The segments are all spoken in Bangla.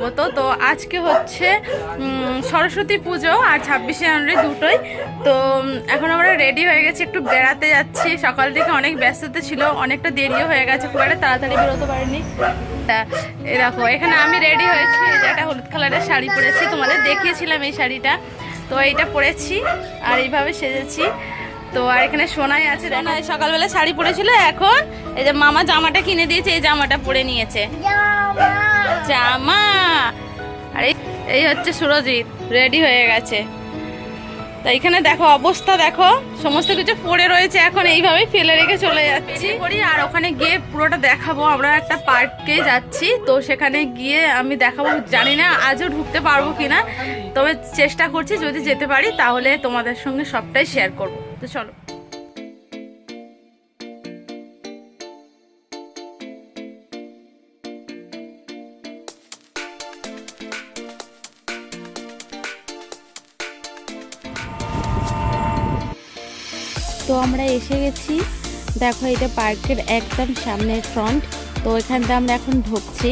স্বাগত। তো আজকে হচ্ছে সরস্বতী পুজো আর 26শে জানুয়ারি দুটোই। তো এখন আমরা রেডি হয়ে গেছি, একটু বেড়াতে যাচ্ছি। সকাল থেকে অনেক ব্যস্ততা ছিল, অনেকটা দেরিও হয়ে গেছে, খুব একটা তাড়াতাড়ি বেরোতে পারিনি। এই দেখো এখানে আমি রেডি হয়েছি, একটা হলুদ কালারের শাড়ি পরেছি, তোমাদের দেখিয়েছিলাম এই শাড়িটা। তো এইটা পরেছি আর এইভাবে সেজেছি। তো আর এখানে সোনাই আছে, সোনাই সকালবেলা শাড়ি পরেছিল, এখন এই যে মামা জামাটা কিনে দিয়েছে, এই জামাটা পরে নিয়েছে, জামা। আর এই হচ্ছে সুরজিৎ, রেডি হয়ে গেছে। তো এখানে দেখো অবস্থা, দেখো সমস্ত কিছু পড়ে রয়েছে, এখন এইভাবেই ফেলে রেখে চলে যাচ্ছি করি। আর ওখানে গিয়ে পুরোটা দেখাবো। আমরা একটা পার্কে যাচ্ছি, তো সেখানে গিয়ে আমি দেখাবো। জানি না আজও ঢুকতে পারবো কিনা, তবে চেষ্টা করছি, যদি যেতে পারি তাহলে তোমাদের সঙ্গে সবটাই শেয়ার করবো। তো চলো। তো আমরা এসে গেছি, দেখো এটা পার্কের একদম সামনের ফ্রন্ট। তো এখানটা আমরা এখন ঢুকছি।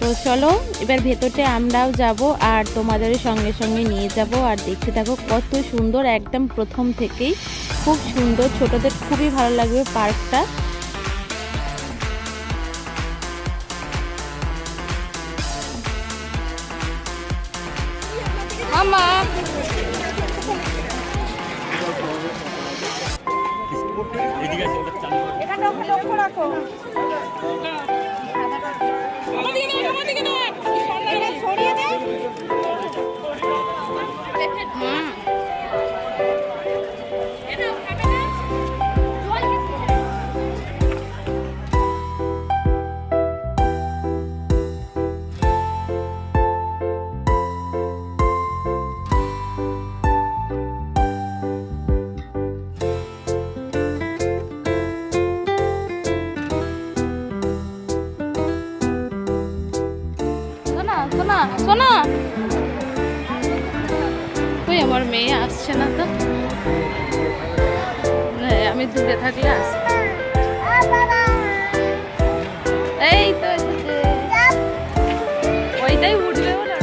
তো চলো এবার ভেতরটা আমরাও যাব আর তোমাদের সঙ্গে সঙ্গে নিয়ে যাব। আর দেখতে থাকো কত সুন্দর, একদম প্রথম থেকেই খুব সুন্দর, ছোটদের খুবই ভালো লাগবে পার্কটা। মামা সোনা, সোনা ওই আমার মেয়ে আসছে না, তো আমি দূরে থাকলে আসবে। এই তো ওইটাই উঠবে বলে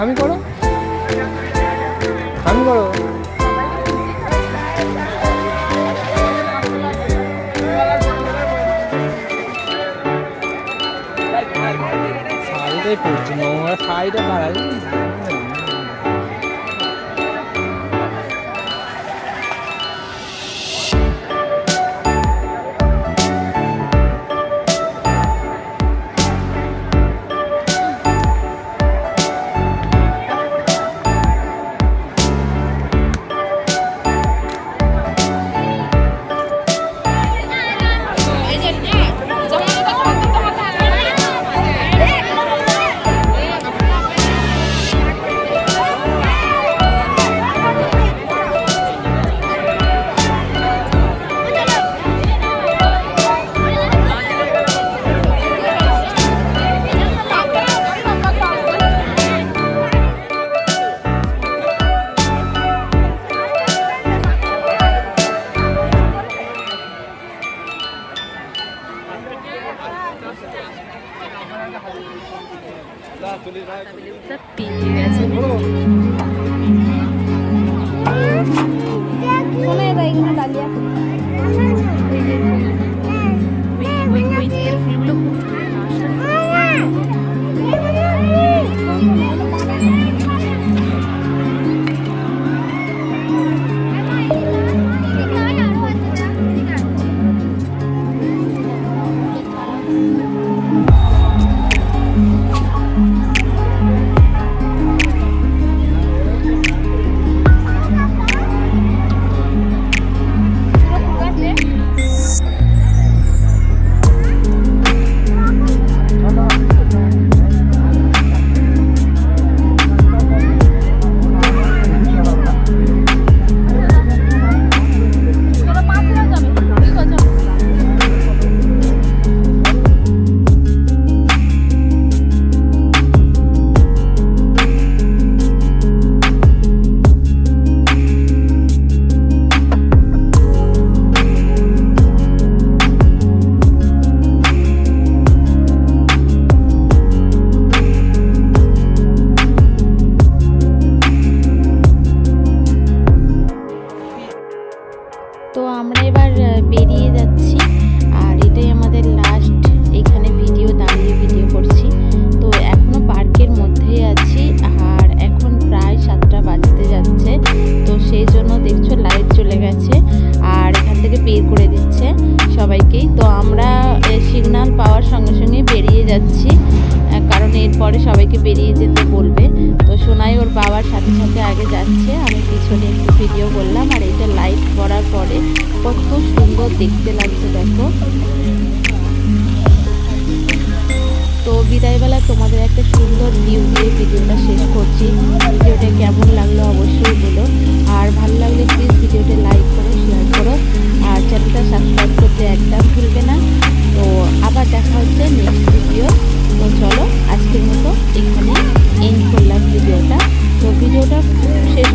আমি করো, আমি করো। শাড়িটাই পড়ছি, নোংরা শাড়িটা পাড়াই। পরে সবাইকে বেরিয়ে যেতে বলবে। তো সোনাই ওর বাবার সাথে সাথে আগে যাচ্ছে, আমি পিছনে একটু ভিডিও করলাম। আর এটা লাইট করার পরে কত সুন্দর দেখতে লাগছে দেখো। তো বিদায়বেলা তোমাদের একটা সুন্দর ভিউ দিয়ে ভিডিওটা শেষ করছি। ভিডিওটা কেমন লাগলো অবশ্যই বলো, আর ভালো লাগলে প্লিজ ভিডিওটা লাইক করো, শেয়ার করো, আর চ্যানেলটা সাবস্ক্রাইব করতে একদম ভুলবে না। তো আবার দেখা হচ্ছে নেক্সট ভিডিও। তো চলো আজকের মতো এখানে এন্ড করলাম ভিডিওটা। তো ভিডিওটা শেষ